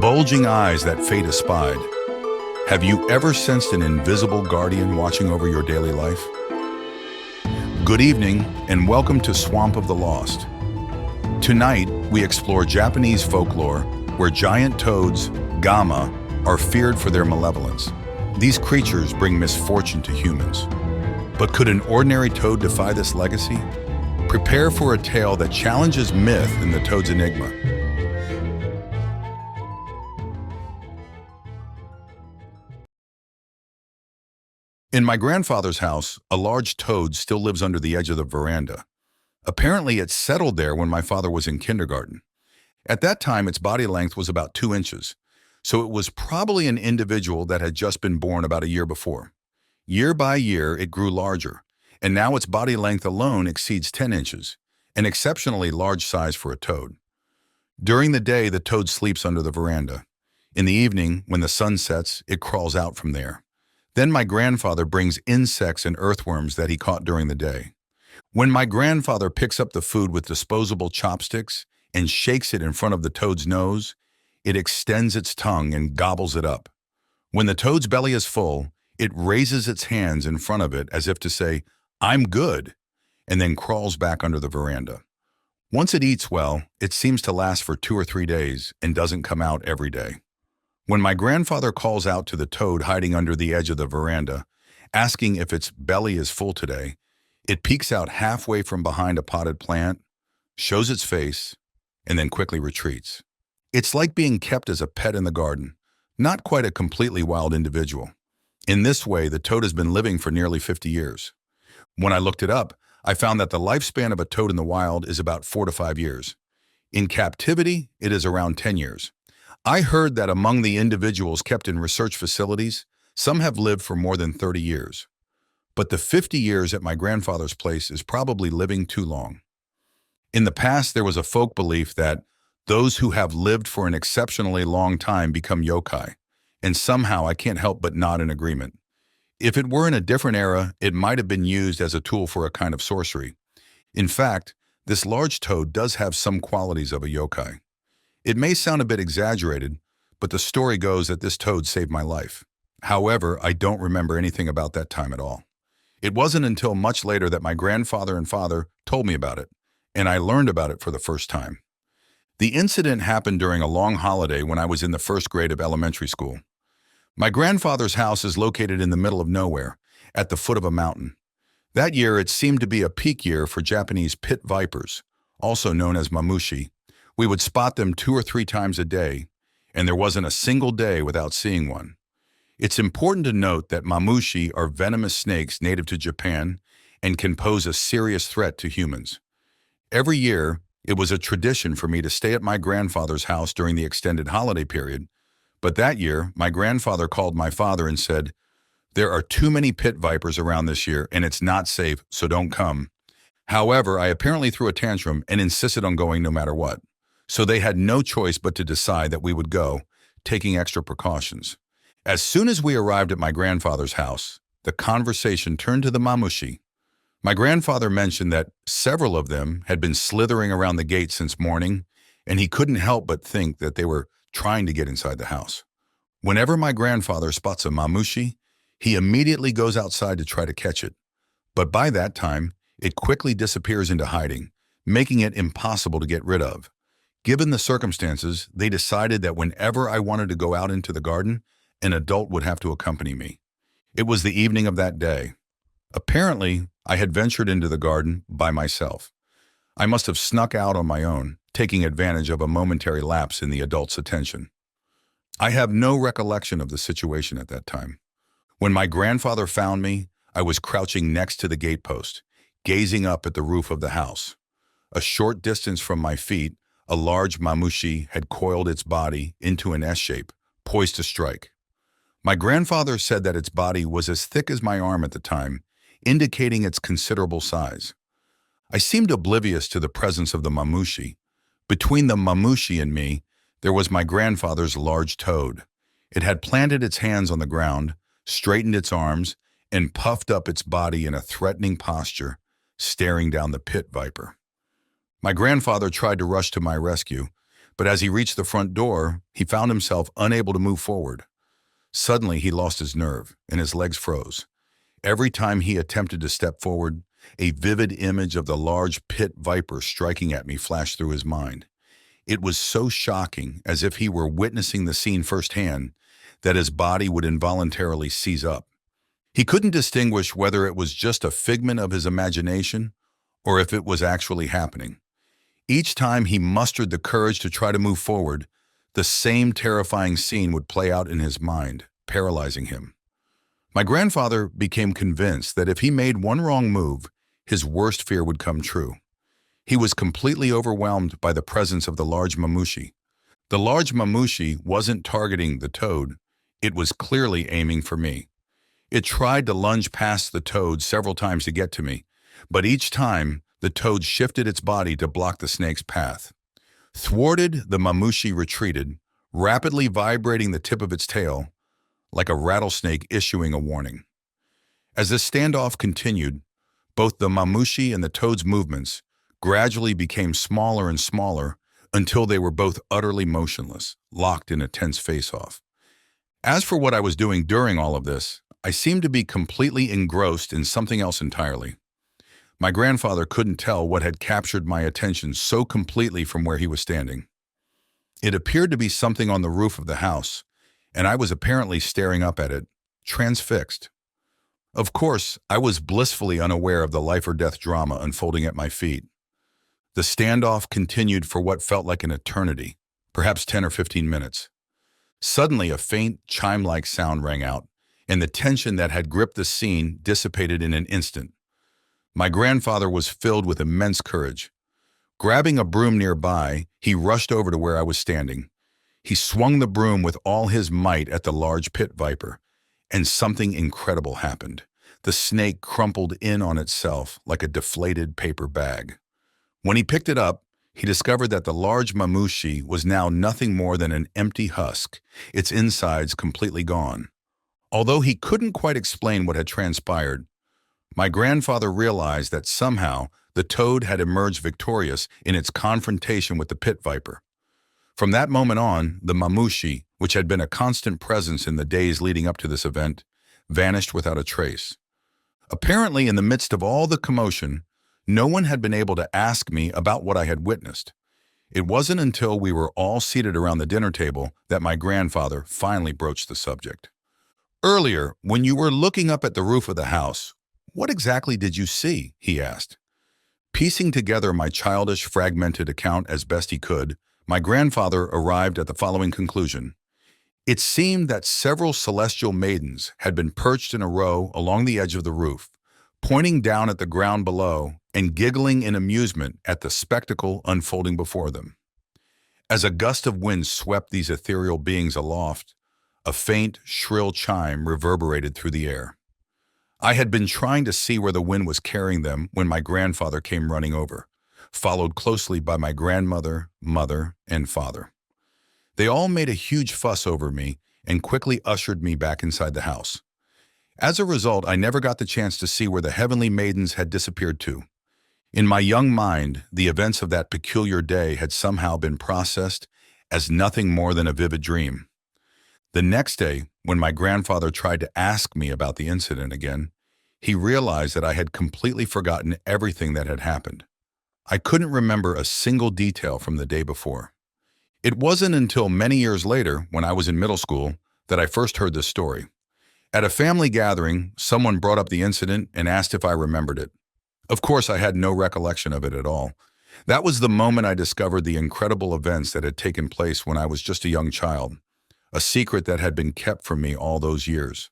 Bulging eyes that fate espied. Have you ever sensed an invisible guardian watching over your daily life? Good evening, and welcome to Swamp of the Lost. Tonight, we explore Japanese folklore where giant toads, gama, are feared for their malevolence. These creatures bring misfortune to humans. But could an ordinary toad defy this legacy? Prepare for a tale that challenges myth in the toad's enigma. In my grandfather's house, a large toad still lives under the edge of the veranda. Apparently, it settled there when my father was in kindergarten. At that time, its body length was about 2 inches, so it was probably an individual that had just been born about a year before. Year by year, it grew larger, and now its body length alone exceeds 10 inches, an exceptionally large size for a toad. During the day, the toad sleeps under the veranda. In the evening, when the sun sets, it crawls out from there. Then my grandfather brings insects and earthworms that he caught during the day. When my grandfather picks up the food with disposable chopsticks and shakes it in front of the toad's nose, it extends its tongue and gobbles it up. When the toad's belly is full, it raises its hands in front of it as if to say, "I'm good," and then crawls back under the veranda. Once it eats well, it seems to last for 2 or 3 days and doesn't come out every day. When my grandfather calls out to the toad hiding under the edge of the veranda, asking if its belly is full today, it peeks out halfway from behind a potted plant, shows its face, and then quickly retreats. It's like being kept as a pet in the garden, not quite a completely wild individual. In this way, the toad has been living for nearly 50 years. When I looked it up, I found that the lifespan of a toad in the wild is about 4 to 5 years. In captivity, it is around 10 years. I heard that among the individuals kept in research facilities, some have lived for more than 30 years. But the 50 years at my grandfather's place is probably living too long. In the past, there was a folk belief that those who have lived for an exceptionally long time become yokai, and somehow I can't help but nod in agreement. If it were in a different era, it might have been used as a tool for a kind of sorcery. In fact, this large toad does have some qualities of a yokai. It may sound a bit exaggerated, but the story goes that this toad saved my life. However, I don't remember anything about that time at all. It wasn't until much later that my grandfather and father told me about it, and I learned about it for the first time. The incident happened during a long holiday when I was in the first grade of elementary school. My grandfather's house is located in the middle of nowhere, at the foot of a mountain. That year, it seemed to be a peak year for Japanese pit vipers, also known as mamushi. We would spot them 2 or 3 times a day, and there wasn't a single day without seeing one. It's important to note that mamushi are venomous snakes native to Japan and can pose a serious threat to humans. Every year, it was a tradition for me to stay at my grandfather's house during the extended holiday period, but that year, my grandfather called my father and said, "There are too many pit vipers around this year, and it's not safe, so don't come." However, I apparently threw a tantrum and insisted on going no matter what. So they had no choice but to decide that we would go, taking extra precautions. As soon as we arrived at my grandfather's house, the conversation turned to the mamushi. My grandfather mentioned that several of them had been slithering around the gate since morning, and he couldn't help but think that they were trying to get inside the house. Whenever my grandfather spots a mamushi, he immediately goes outside to try to catch it. But by that time, it quickly disappears into hiding, making it impossible to get rid of. Given the circumstances, they decided that whenever I wanted to go out into the garden, an adult would have to accompany me. It was the evening of that day. Apparently, I had ventured into the garden by myself. I must have snuck out on my own, taking advantage of a momentary lapse in the adult's attention. I have no recollection of the situation at that time. When my grandfather found me, I was crouching next to the gatepost, gazing up at the roof of the house. A short distance from my feet, a large mamushi had coiled its body into an S shape, poised to strike. My grandfather said that its body was as thick as my arm at the time, indicating its considerable size. I seemed oblivious to the presence of the mamushi. Between the mamushi and me, there was my grandfather's large toad. It had planted its hands on the ground, straightened its arms, and puffed up its body in a threatening posture, staring down the pit viper. My grandfather tried to rush to my rescue, But as he reached the front door, he found himself unable to move forward. Suddenly, he lost his nerve, and his legs froze. Every time he attempted to step forward, a vivid image of the large pit viper striking at me flashed through his mind. It was so shocking, as if he were witnessing the scene firsthand, that his body would involuntarily seize up. He couldn't distinguish whether it was just a figment of his imagination or if it was actually happening. Each time he mustered the courage to try to move forward, the same terrifying scene would play out in his mind, paralyzing him. My grandfather became convinced that if he made one wrong move, his worst fear would come true. He was completely overwhelmed by the presence of the large mamushi. The large mamushi wasn't targeting the toad, it was clearly aiming for me. It tried to lunge past the toad several times to get to me, but each time, the toad shifted its body to block the snake's path. Thwarted, the mamushi retreated, rapidly vibrating the tip of its tail, like a rattlesnake issuing a warning. As the standoff continued, both the mamushi and the toad's movements gradually became smaller and smaller until they were both utterly motionless, locked in a tense face-off. As for what I was doing during all of this, I seemed to be completely engrossed in something else entirely. My grandfather couldn't tell what had captured my attention so completely from where he was standing. It appeared to be something on the roof of the house, and I was apparently staring up at it, transfixed. Of course, I was blissfully unaware of the life-or-death drama unfolding at my feet. The standoff continued for what felt like an eternity, perhaps 10 or 15 minutes. Suddenly, a faint, chime-like sound rang out, and the tension that had gripped the scene dissipated in an instant. My grandfather was filled with immense courage. Grabbing a broom nearby, he rushed over to where I was standing. He swung the broom with all his might at the large pit viper, and something incredible happened. The snake crumpled in on itself like a deflated paper bag. When he picked it up, he discovered that the large mamushi was now nothing more than an empty husk, its insides completely gone. Although he couldn't quite explain what had transpired, my grandfather realized that somehow the toad had emerged victorious in its confrontation with the pit viper. From that moment on, the mamushi, which had been a constant presence in the days leading up to this event, vanished without a trace. Apparently, in the midst of all the commotion, no one had been able to ask me about what I had witnessed. It wasn't until we were all seated around the dinner table that my grandfather finally broached the subject. "Earlier, when you were looking up at the roof of the house, what exactly did you see?" he asked. Piecing together my childish, fragmented account as best he could, my grandfather arrived at the following conclusion. It seemed that several celestial maidens had been perched in a row along the edge of the roof, pointing down at the ground below and giggling in amusement at the spectacle unfolding before them. As a gust of wind swept these ethereal beings aloft, a faint, shrill chime reverberated through the air. I had been trying to see where the wind was carrying them when my grandfather came running over, followed closely by my grandmother, mother, and father. They all made a huge fuss over me and quickly ushered me back inside the house. As a result, I never got the chance to see where the heavenly maidens had disappeared to. In my young mind, the events of that peculiar day had somehow been processed as nothing more than a vivid dream. The next day, when my grandfather tried to ask me about the incident again, he realized that I had completely forgotten everything that had happened. I couldn't remember a single detail from the day before. It wasn't until many years later, when I was in middle school, that I first heard this story. At a family gathering, someone brought up the incident and asked if I remembered it. Of course, I had no recollection of it at all. That was the moment I discovered the incredible events that had taken place when I was just a young child, a secret that had been kept from me all those years.